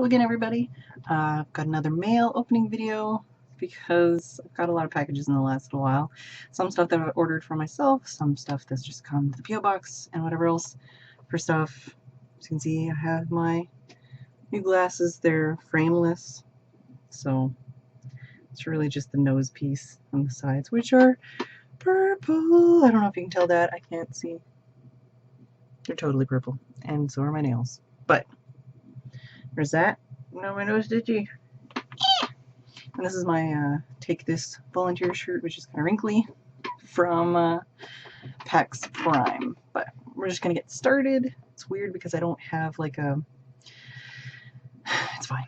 Hello again, everybody. I've got another mail opening video because I've got a lot of packages in the last little while. Some stuff that I've ordered for myself, some stuff that's just come to the PO box, and whatever else. First off, as you can see, I have my new glasses. They're frameless, so it's really just the nose piece on the sides, which are purple. I don't know if you can tell that. I can't see. They're totally purple, and so are my nails. But there's that. No, my nose itchy. And this is my Take This volunteer shirt, which is kind of wrinkly, from PAX Prime. But we're just going to get started. It's weird because I don't have like a... It's fine.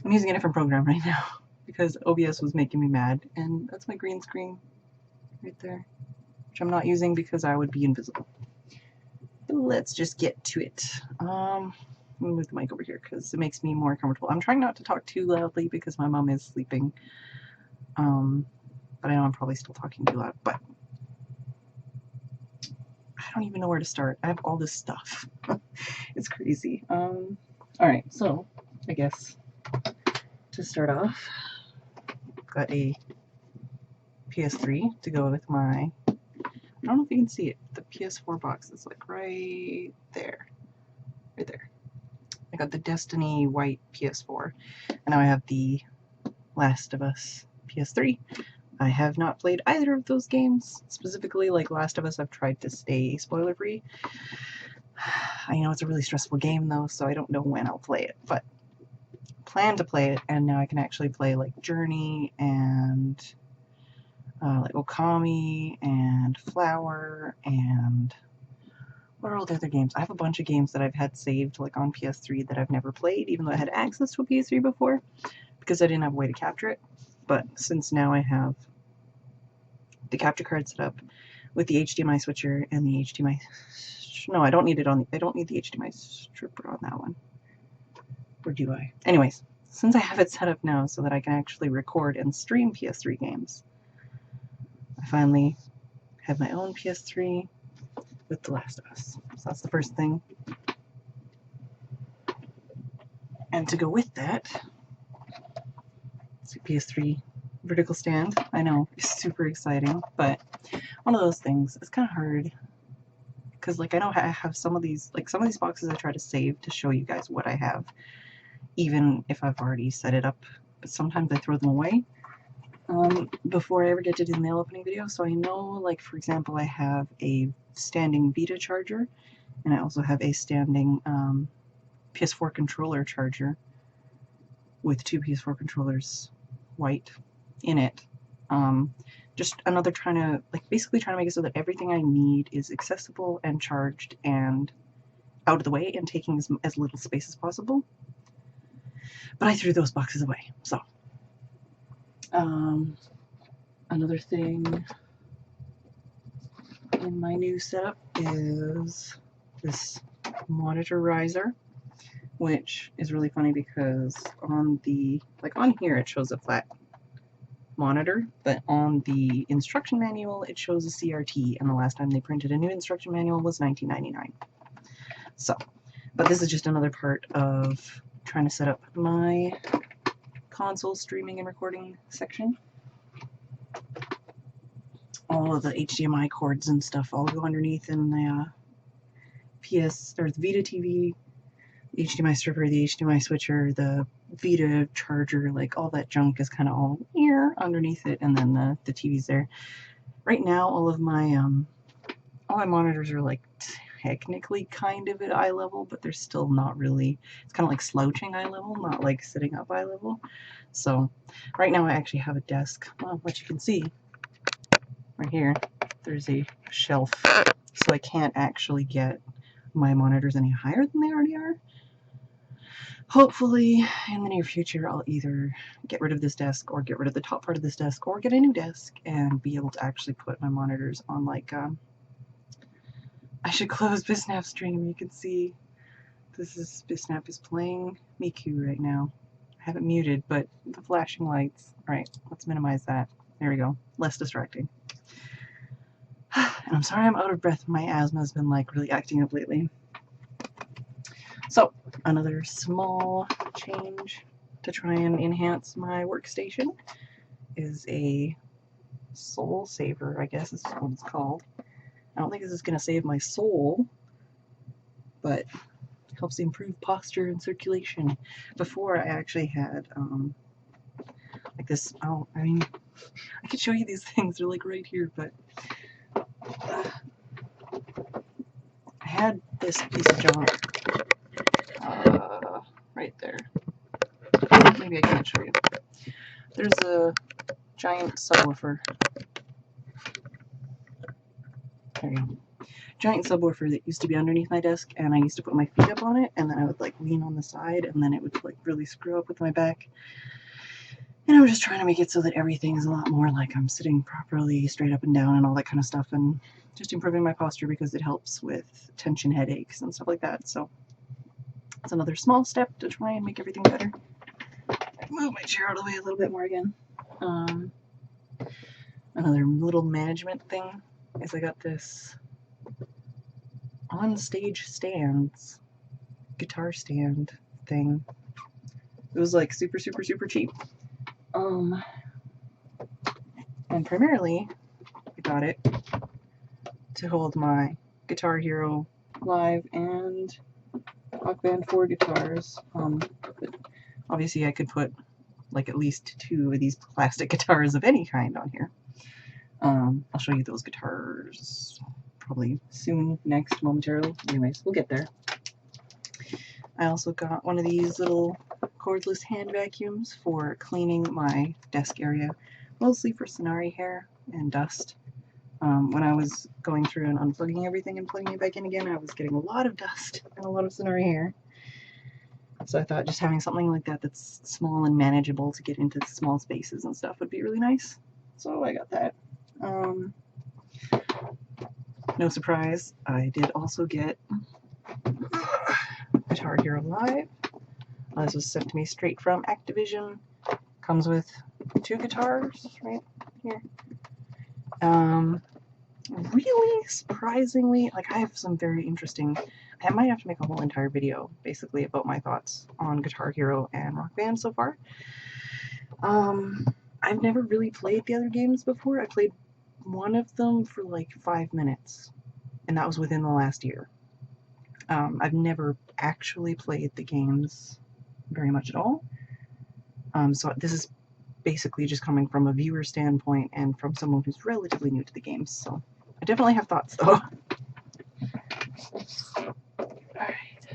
I'm using a different program right now because OBS was making me mad. And that's my green screen right there, which I'm not using because I would be invisible. But let's just get to it. Let me move the mic over here because it makes me more comfortable. I'm trying not to talk too loudly because my mom is sleeping. But I know I'm probably still talking too loud. But I don't even know where to start. I have all this stuff. It's crazy. Alright, so I guess to start off, I've got a PS3 to go with my... I don't know if you can see it. The PS4 box is like right there. Right there. I got the Destiny white PS4, and now I have the Last of Us PS3. I have not played either of those games. Specifically, like Last of Us, I've tried to stay spoiler-free. I know it's a really stressful game, though, so I don't know when I'll play it, but I plan to play it, and now I can actually play, like, Journey, and, like, Okami, and Flower, and... what are all the other games? I have a bunch of games that I've had saved like on PS3 that I've never played, even though I had access to a PS3 before, because I didn't have a way to capture it. But since now I have the capture card set up with the HDMI switcher and the HDMI... No, I don't need it on... I don't need the HDMI stripper on that one. Or do I? Anyways, since I have it set up now so that I can actually record and stream PS3 games, I finally have my own PS3 with The Last of Us. So that's the first thing. And to go with that, it's a PS3 vertical stand. I know, it's super exciting, but one of those things, it's kind of hard. Because, like, I know I have some of these boxes I try to save to show you guys what I have, even if I've already set it up. But sometimes I throw them away before I ever get to do the mail opening video. So I know, like, for example, I have a standing Vita charger, and I also have a standing PS4 controller charger with two PS4 controllers white in it. Just another basically trying to make it so that everything I need is accessible and charged and out of the way and taking as little space as possible. But I threw those boxes away, so. Another thing in my new setup is this monitor riser, which is really funny because on here it shows a flat monitor, but on the instruction manual it shows a CRT, and the last time they printed a new instruction manual was 1999. So, but this is just another part of trying to set up my console streaming and recording section. All of the HDMI cords and stuff all go underneath in the the Vita TV, the HDMI stripper, the HDMI switcher, the Vita charger, like all that junk is kind of all here underneath it, and then the TV's there. Right now, all my monitors are like technically kind of at eye level, but they're still not really. It's kind of like slouching eye level, not like sitting up eye level. So right now I actually have a desk. Well, what you can see right here, there's a shelf, so I can't actually get my monitors any higher than they already are. Hopefully in the near future I'll either get rid of this desk or get rid of the top part of this desk or get a new desk and be able to actually put my monitors on, like, I should close Bisnap stream. You can see Bisnap is playing Miku right now. I have it muted, but the flashing lights. Alright, let's minimize that. There we go. Less distracting. And I'm sorry I'm out of breath. My asthma has been, like, really acting up lately. So another small change to try and enhance my workstation is a soul saver, I guess is what it's called. I don't think this is going to save my soul, but helps improve posture and circulation. Before I actually had like this, I mean, I could show you these things, they're like right here, but I had this piece of junk right there. Maybe I can't show you. There's a giant subwoofer. There you go. Giant subwoofer that used to be underneath my desk, and I used to put my feet up on it, and then I would like lean on the side, and then it would like really screw up with my back. And I was just trying to make it so that everything is a lot more like I'm sitting properly, straight up and down, and all that kind of stuff, and just improving my posture because it helps with tension headaches and stuff like that. So it's another small step to try and make everything better. Move my chair out of the way a little bit more again. Another little management thing is I got this on-stage stands, guitar stand thing. It was like super cheap. And primarily I got it to hold my Guitar Hero Live and Rock Band 4 guitars. Obviously I could put like at least 2 of these plastic guitars of any kind on here. I'll show you those guitars probably soon, next, momentarily. Anyways, we'll get there. I also got one of these little cordless hand vacuums for cleaning my desk area, mostly for Sonari hair and dust. When I was going through and unplugging everything and plugging it back in again, I was getting a lot of dust and a lot of Sonari hair. So I thought just having something like that that's small and manageable to get into small spaces and stuff would be really nice. So I got that. No surprise, I did also get Guitar Hero Live. This was sent to me straight from Activision. Comes with 2 guitars right here. Really surprisingly, like I have some very interesting, I might have to make a whole entire video basically about my thoughts on Guitar Hero and Rock Band so far. I've never really played the other games before. I played one of them for like 5 minutes, and that was within the last year. I've never actually played the games very much at all. So this is basically just coming from a viewer standpoint and from someone who's relatively new to the games. So I definitely have thoughts though. Alright.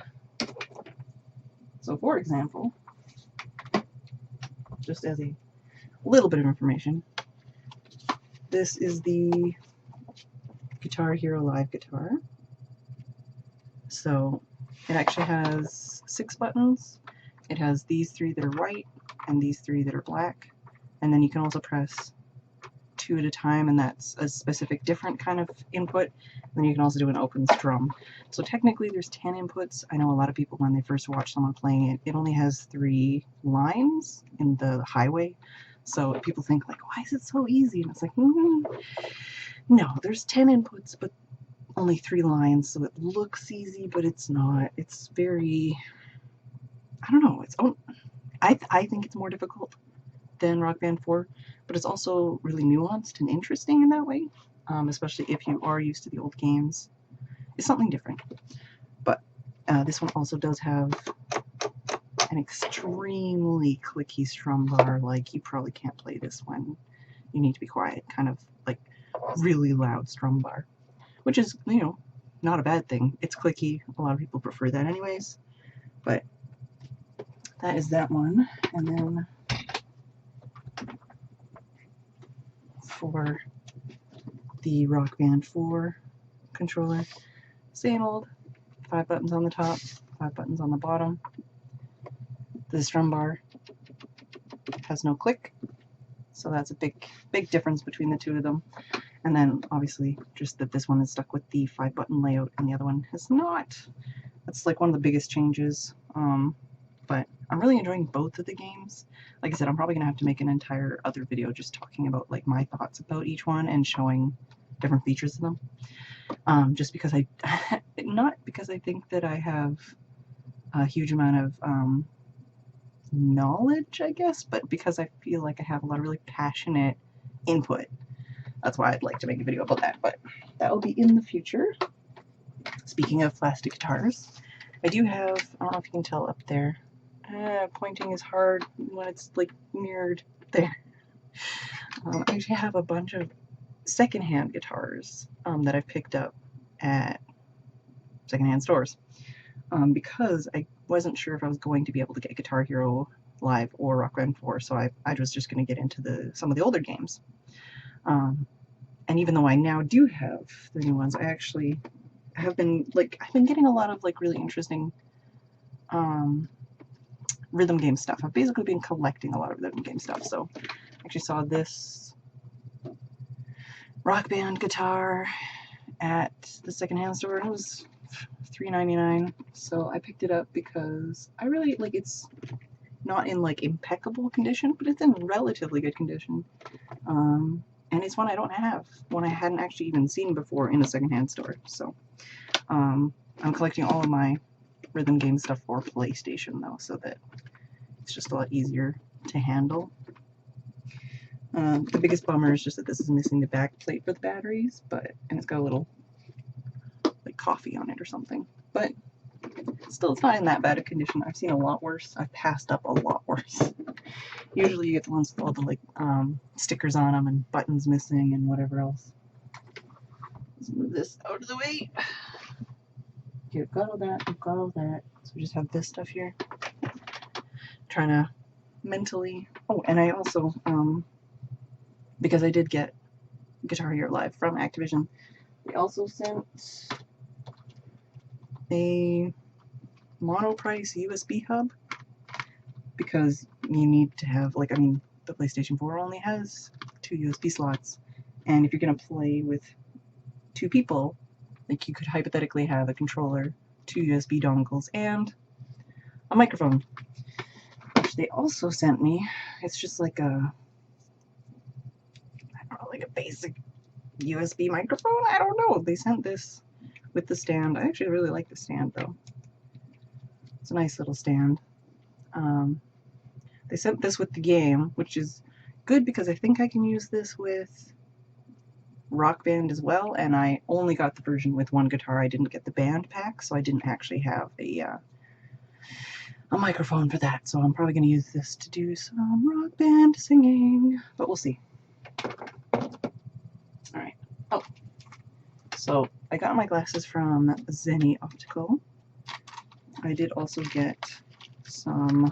So for example, just as a little bit of information, this is the Guitar Hero Live guitar. So it actually has 6 buttons. It has these 3 that are white and these 3 that are black. And then you can also press 2 at a time, and that's a specific different kind of input. Then you can also do an open strum. So technically there's 10 inputs. I know a lot of people when they first watch someone playing it, it only has 3 lines in the highway. So people think like, why is it so easy? And it's like, no, there's 10 inputs, but only 3 lines. So it looks easy, but it's not. It's very, I don't know. I think it's more difficult than Rock Band 4, but it's also really nuanced and interesting in that way, especially if you are used to the old games. It's something different. But this one also does have an extremely clicky strum bar. Like, you probably can't play this one. You need to be quiet, kind of like really loud strum bar, which is, you know, not a bad thing. It's clicky. A lot of people prefer that anyways. But that is that one. And then for the Rock Band 4 controller, same old 5 buttons on the top, 5 buttons on the bottom. The strum bar has no click, so that's a big difference between the 2 of them. And then obviously just that this one is stuck with the 5 button layout and the other one has not. That's like one of the biggest changes. But I'm really enjoying both of the games. Like I said, I'm probably gonna have to make an entire other video just talking about like my thoughts about each one and showing different features of them. Just because not because I think that I have a huge amount of knowledge, I guess, but because I feel like I have a lot of really passionate input, that's why I'd like to make a video about that, but that will be in the future. Speaking of plastic guitars, I do have, I don't know if you can tell up there, pointing is hard when it's like mirrored there. I actually have a bunch of secondhand guitars that I've picked up at secondhand stores because I wasn't sure if I was going to be able to get Guitar Hero Live or Rock Band 4, so I was just going to get into some of the older games. And even though I now do have the new ones, I actually have been I've been getting a lot of really interesting rhythm game stuff. I've basically been collecting a lot of rhythm game stuff. So I actually saw this Rock Band guitar at the secondhand store, and it was $3.99. So I picked it up because I really it's not in impeccable condition, but it's in relatively good condition. And it's one I don't have, one I hadn't actually even seen before in a secondhand store. So I'm collecting all of my rhythm game stuff for PlayStation though, so that it's just a lot easier to handle. The biggest bummer is just that this is missing the back plate for the batteries, and it's got a little coffee on it or something. But still, it's not in that bad a condition. I've seen a lot worse. I've passed up a lot worse. Usually you get the ones with all the stickers on them and buttons missing and whatever else. Let's move this out of the way. Okay, we've got all that, we've got all that. So we just have this stuff here. Trying to mentally... Oh, and I also, because I did get Guitar Hero Live from Activision, they also sent a mono-price USB hub, because you need to have, the PlayStation 4 only has 2 USB slots, and if you're going to play with 2 people, you could hypothetically have a controller, 2 USB dongles, and a microphone, which they also sent me. It's just I don't know, a basic USB microphone? I don't know. They sent this with the stand. I actually really like the stand, though. It's a nice little stand. They sent this with the game, which is good because I think I can use this with Rock Band as well, and I only got the version with one guitar. I didn't get the band pack, so I didn't actually have a microphone for that, so I'm probably going to use this to do some Rock Band singing, but we'll see. Alright. Oh, so I got my glasses from Zenny Optical. I did also get some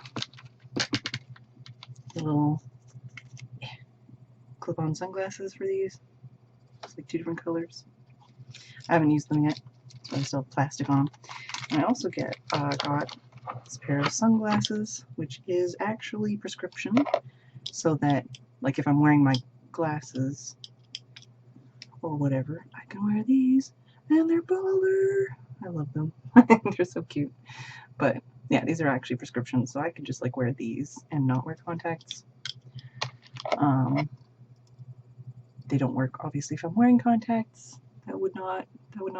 little clip-on sunglasses for these. It's 2 different colors. I haven't used them yet, so I still have plastic on them. And I also got this pair of sunglasses, which is actually prescription, so that if I'm wearing my glasses or whatever, I can wear these, and they're baller. I love them. They're so cute. But yeah, these are actually prescriptions, so I can just wear these and not wear contacts. They don't work obviously if I'm wearing contacts. That would not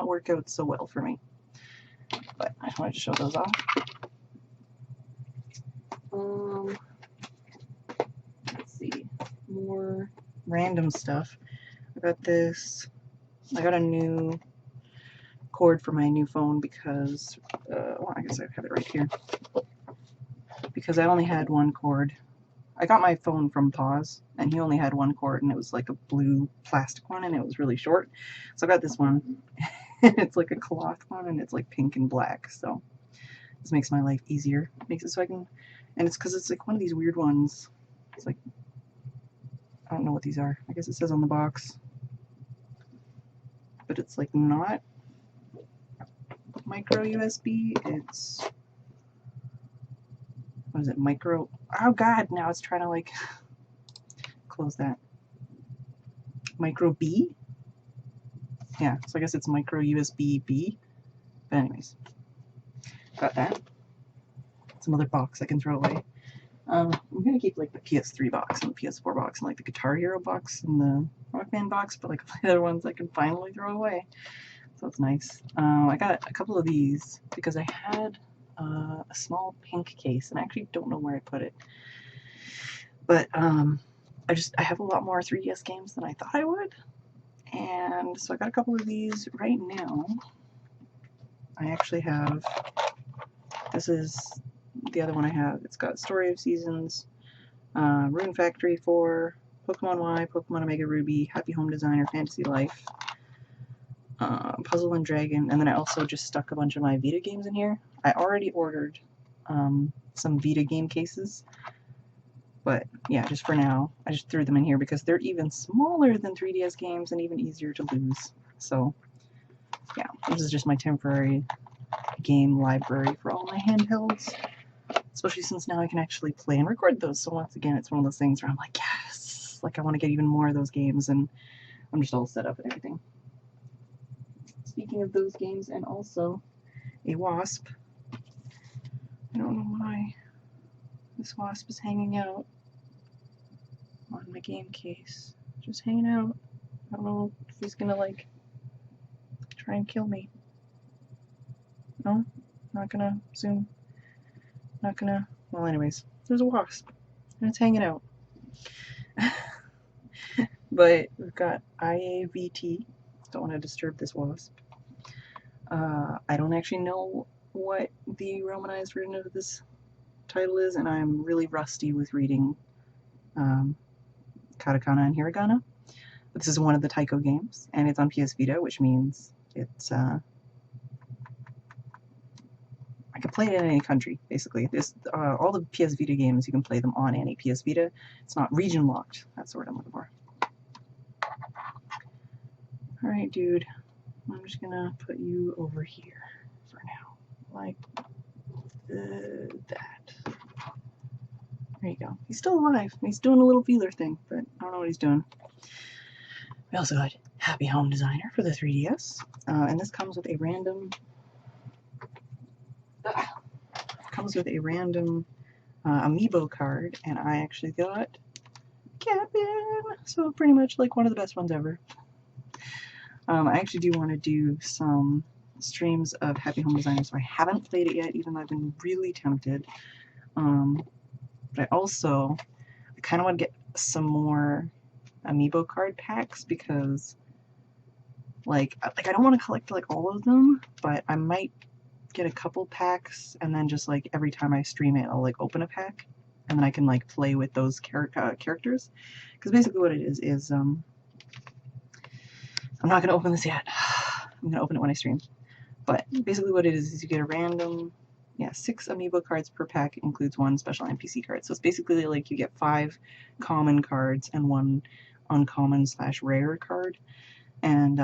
work out so well for me. But I just wanted to show those off. Let's see, more random stuff. I got a new cord for my new phone because, well, I guess I have it right here. Because I only had one cord. I got my phone from Pause, and he only had one cord, and it was a blue plastic one, and it was really short. So I got this one, and it's a cloth one, and it's pink and black, so this makes my life easier. Makes it so I can, and it's because it's one of these weird ones. It's I don't know what these are. I guess it says on the box, but it's not micro USB. It's, what is it, micro? Oh god, now it's trying to close that. Micro B? Yeah, so I guess it's micro USB B. But anyways, got that. Some other box I can throw away. I'm gonna keep the PS3 box and the PS4 box and the Guitar Hero box and the Rock Band box, but the other ones I can finally throw away. So it's nice. I got a couple of these because I had a small pink case, and I actually don't know where I put it. But I have a lot more 3DS games than I thought I would, and so I got a couple of these right now. I actually have, this is the other one I have. It's got Story of Seasons, Rune Factory 4, Pokemon Y, Pokemon Omega Ruby, Happy Home Designer, Fantasy Life, Puzzle and Dragon, and then I also just stuck a bunch of my Vita games in here. I already ordered some Vita game cases, but yeah, just for now, I just threw them in here because they're even smaller than 3DS games and even easier to lose. So yeah, this is just my temporary game library for all my handhelds, especially since now I can actually play and record those. So once again, it's one of those things where I'm like, yes, like I want to get even more of those games, and I'm just all set up and everything. Speaking of those games, and also a wasp. I don't know why this wasp is hanging out on my game case. Just hanging out. I don't know if he's gonna like try and kill me. No? Not gonna zoom. Not gonna. Well, anyways, there's a wasp and it's hanging out. But we've got IAVT. Don't want to disturb this wasp. I don't actually know what the romanized version of this title is, and I'm really rusty with reading katakana and hiragana. But this is one of the Taiko games, and it's on PS Vita, which means it's I can play it in any country, basically. This all the PS Vita games, you can play them on any PS Vita. It's not region locked. That's the word I'm looking for. Alright, dude. I'm just gonna put you over here for now. Like that. There you go. He's still alive. He's doing a little feeler thing, but I don't know what he's doing. We also got Happy Home Designer for the 3DS. And this comes with a random amiibo card, and I actually got Campbell, so pretty much like one of the best ones ever. I actually do want to do some streams of Happy Home Designer, so I haven't played it yet, even though I've been really tempted. But I kind of want to get some more amiibo card packs because, like I don't want to collect like all of them, but I might get a couple packs, and then just like every time I stream it, I'll like open a pack, and then I can like play with those characters. Because basically what it is I'm not gonna open this yet. I'm gonna open it when I stream. But basically what it is you get a random, 6 amiibo cards per pack, includes 1 special NPC card. So it's basically like you get 5 common cards and 1 uncommon / rare card. And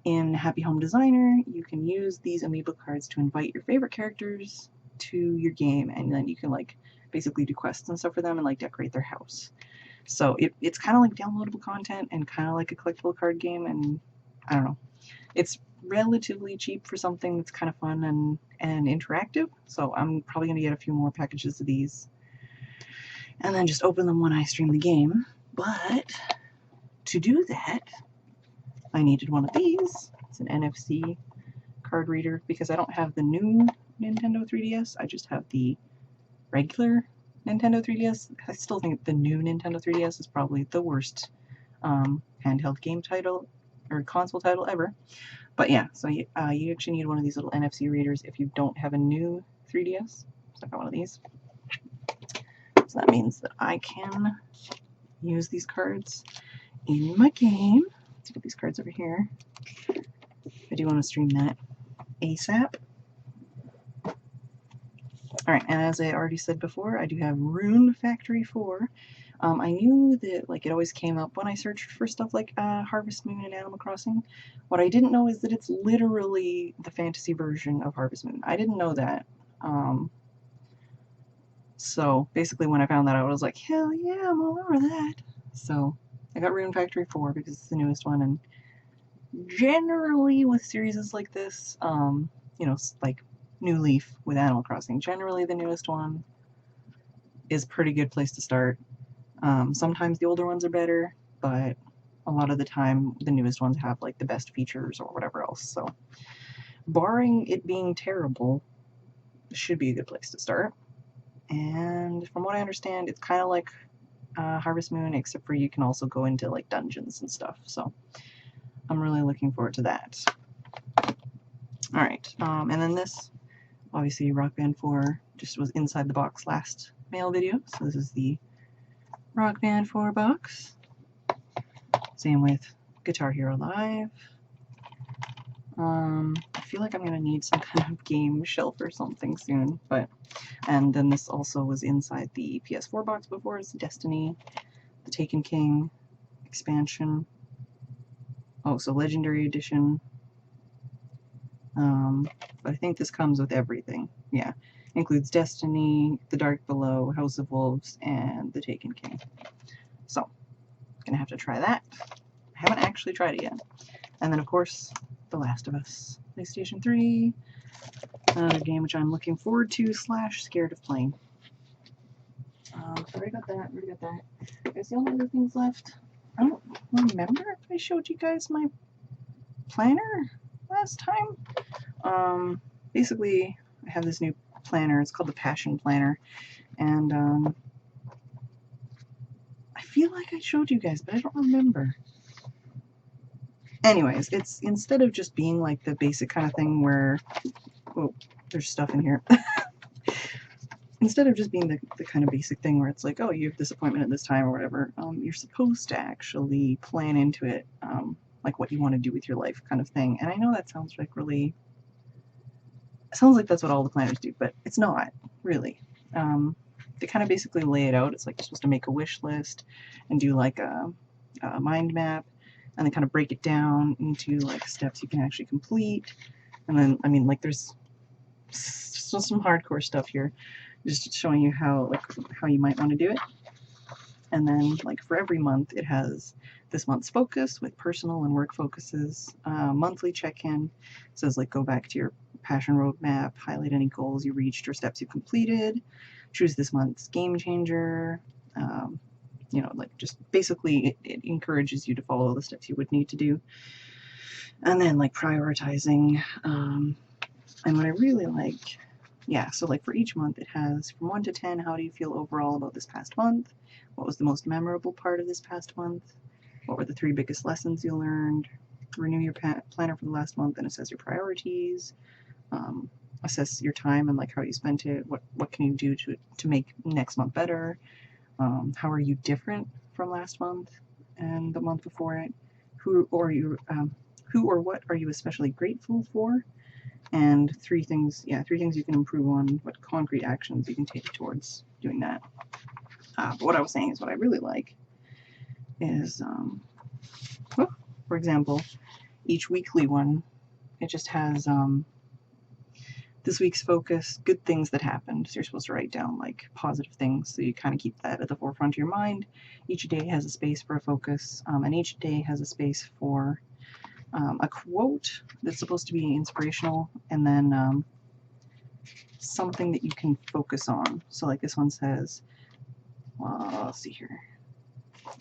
in Happy Home Designer, you can use these amiibo cards to invite your favorite characters to your game, and then you can like basically do quests and stuff for them and like decorate their house. So it's kind of like downloadable content and kind of like a collectible card game, and I don't know. It's relatively cheap for something that's kind of fun and interactive, so I'm probably going to get a few more packages of these and then just open them when I stream the game. But to do that, I needed one of these. It's an NFC card reader because I don't have the new Nintendo 3DS. I just have the regular Nintendo 3DS. I still think the new Nintendo 3DS is probably the worst handheld game title or console title ever. But yeah, so you actually need one of these little NFC readers if you don't have a new 3DS. So I got one of these. So that means that I can use these cards in my game. Let's get these cards over here. I do want to stream that ASAP. Alright, and as I already said before, I do have Rune Factory 4. I knew that like it always came up when I searched for stuff like Harvest Moon and Animal Crossing. What I didn't know is that it's literally the fantasy version of Harvest Moon. I didn't know that. So basically when I found that out, I was like, hell yeah, I'm all over that. So I got Rune Factory 4 because it's the newest one, and generally with series like this, you know, like New Leaf with Animal Crossing, generally the newest one is a pretty good place to start. Sometimes the older ones are better, but a lot of the time the newest ones have like the best features or whatever else. So barring it being terrible, this should be a good place to start. And from what I understand, it's kind of like Harvest Moon, except for you can also go into like dungeons and stuff. So I'm really looking forward to that. All right, and then this, obviously, Rock Band 4 just was inside the box last mail video. So this is the Rock Band 4 box. Same with Guitar Hero Live. I feel like I'm gonna need some kind of game shelf or something soon, and then this also was inside the PS4 box before. It's Destiny, the Taken King expansion. Oh, so Legendary Edition. But I think this comes with everything. Yeah, includes Destiny, The Dark Below, House of Wolves, and the Taken King. So, gonna have to try that. I haven't actually tried it yet. And then, of course, The Last of Us, PlayStation 3, another game which I'm looking forward to / scared of playing. Already got that. There's the only other things left. I don't remember if I showed you guys my planner last time. Basically, I have this new planner. It's called the Passion Planner, and I feel like I showed you guys, but I don't remember. Anyways, it's instead of just being like the basic kind of thing where, oh, there's stuff in here. Instead of just being the kind of basic thing where it's like, oh, you have this appointment at this time or whatever, you're supposed to actually plan into it, like what you want to do with your life kind of thing. And I know that sounds like really, it sounds like that's what all the planners do, but it's not, really. They kind of basically lay it out. It's like you're supposed to make a wish list and do like a mind map, and then kind of break it down into like steps you can actually complete. And then, I mean, like there's some hardcore stuff here, just showing you how you might want to do it. And then like for every month, it has this month's focus with personal and work focuses, monthly check-in, says like go back to your passion roadmap, highlight any goals you reached or steps you completed, choose this month's game changer. You know, like just basically it encourages you to follow the steps you would need to do. And then like prioritizing, and what I really like, yeah, so like for each month it has from 1 to 10, how do you feel overall about this past month? What was the most memorable part of this past month? What were the 3 biggest lessons you learned? Renew your planner for the last month, and assess your priorities. Assess your time and like how you spent it. What can you do to make next month better? How are you different from last month and the month before it? Who or what are you especially grateful for? And 3 things you can improve on. What concrete actions you can take towards doing that. But what I was saying is what I really like is, for example, each weekly one, it just has this week's focus, good things that happened. So you're supposed to write down like positive things, so you kind of keep that at the forefront of your mind. Each day has a space for a focus, and each day has a space for a quote that's supposed to be inspirational, and then something that you can focus on. So like this one says, let's see here.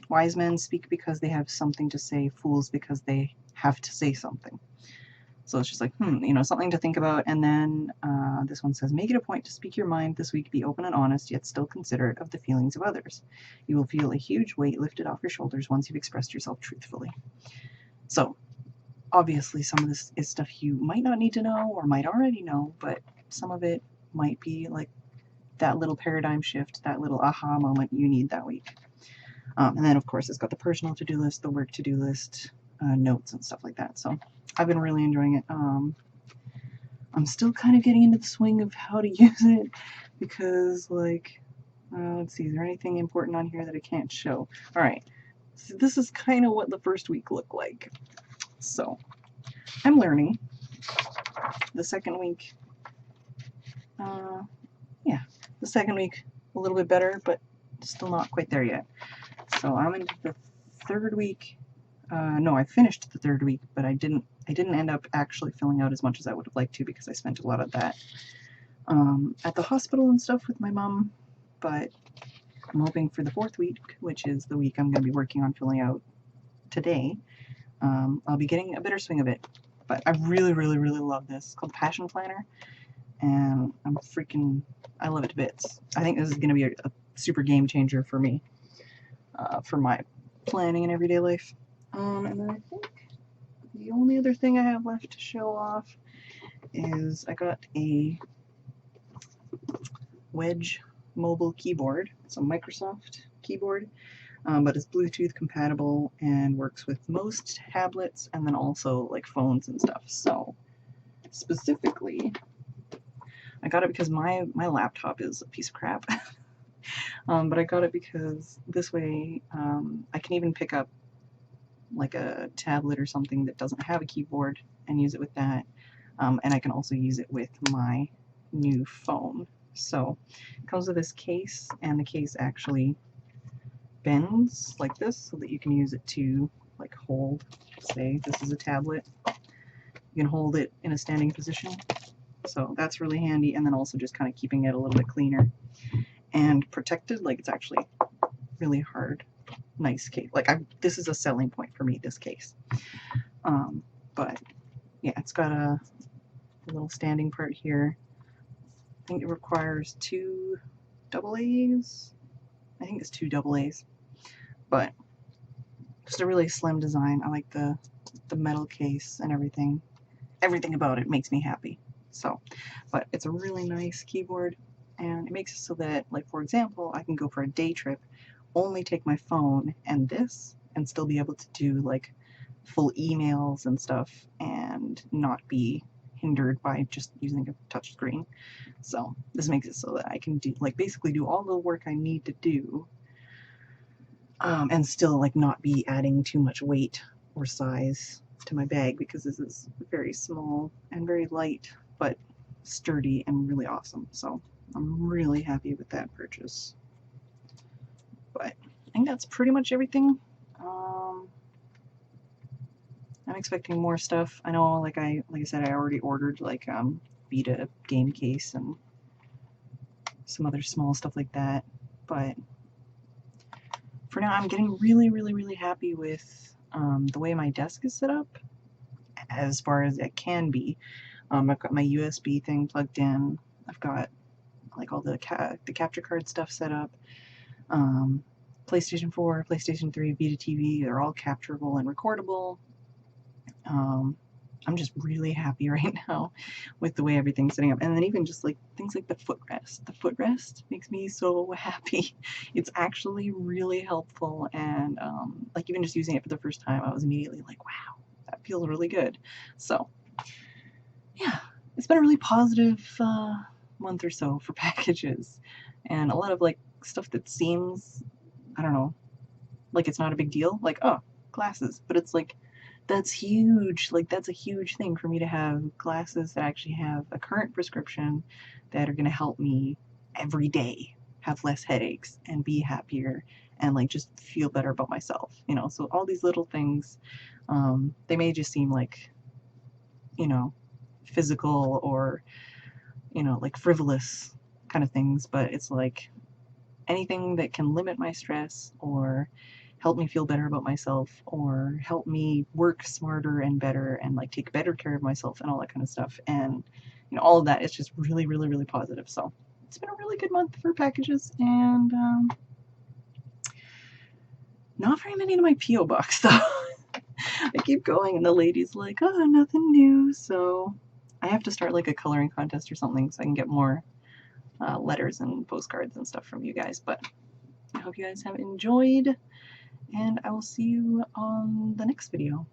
Wise men speak because they have something to say, fools because they have to say something. So it's just like, you know, something to think about. And then this one says, make it a point to speak your mind this week, be open and honest, yet still considerate of the feelings of others. You will feel a huge weight lifted off your shoulders once you've expressed yourself truthfully. So obviously some of this is stuff you might not need to know or might already know, but some of it might be like that little paradigm shift, that little aha moment you need that week. And then of course it's got the personal to-do list, the work to-do list, notes and stuff like that. So I've been really enjoying it. I'm still kind of getting into the swing of how to use it, because like, let's see, is there anything important on here that I can't show? All right, so this is kind of what the first week looked like. So I'm learning. The second week, the second week a little bit better, but still not quite there yet. So I'm into the third week. No, I finished the third week, but I didn't end up actually filling out as much as I would have liked to, because I spent a lot of that at the hospital and stuff with my mom. But I'm hoping for the fourth week, which is the week I'm going to be working on filling out today, I'll be getting a better swing of it. But I really, really, really love this. It's called Passion Planner, and I love it to bits. I think this is going to be a super game changer for me, for my planning and everyday life. And then I think the only other thing I have left to show off is I got a Wedge mobile keyboard. It's a Microsoft keyboard, but it's Bluetooth compatible and works with most tablets and then also like phones and stuff. So specifically, I got it because my laptop is a piece of crap. But I got it because this way I can even pick up like a tablet or something that doesn't have a keyboard and use it with that. And I can also use it with my new phone. So it comes with this case, and the case actually bends like this so that you can use it to like hold, say this is a tablet, you can hold it in a standing position. So that's really handy, and then also just kind of keeping it a little bit cleaner and protected. Like, it's actually really hard, nice case. Like, this is a selling point for me, this case. But yeah, it's got a little standing part here. I think it requires 2 AA's. I think it's 2 AA's, but just a really slim design. I like the metal case and everything. Everything about it makes me happy. So, but it's a really nice keyboard, and it makes it so that, like, for example, I can go for a day trip, only take my phone and this, and still be able to do like full emails and stuff and not be hindered by just using a touch screen. So this makes it so that I can do, like, basically do all the work I need to do, and still like not be adding too much weight or size to my bag, because this is very small and very light, but sturdy and really awesome. So I'm really happy with that purchase. But I think that's pretty much everything. I'm expecting more stuff. I know, like I said, I already ordered like Vita game case and some other small stuff like that. But for now, I'm getting really happy with the way my desk is set up, as far as it can be. I've got my USB thing plugged in. I've got like all the capture card stuff set up. PlayStation 4, PlayStation 3, Vita TV, they're all capturable and recordable. I'm just really happy right now with the way everything's setting up. And then even just like things like the footrest. The footrest makes me so happy. It's actually really helpful, and like even just using it for the first time, I was immediately like, wow, that feels really good. So yeah, it's been a really positive month or so for packages, and a lot of like stuff that seems, I don't know, like it's not a big deal, like, oh, glasses, but it's like, that's huge. Like, that's a huge thing for me to have glasses that actually have a current prescription that are going to help me every day have less headaches and be happier and like just feel better about myself, you know. So all these little things, they may just seem like, you know, physical or, you know, like frivolous kind of things, but it's like anything that can limit my stress or help me feel better about myself or help me work smarter and better and like take better care of myself and all that kind of stuff. And, you know, all of that is just really positive. So it's been a really good month for packages, and not very many in my PO box though. I keep going and the lady's like, oh, nothing new. So I have to start like a coloring contest or something so I can get more letters and postcards and stuff from you guys. But I hope you guys have enjoyed, and I will see you on the next video.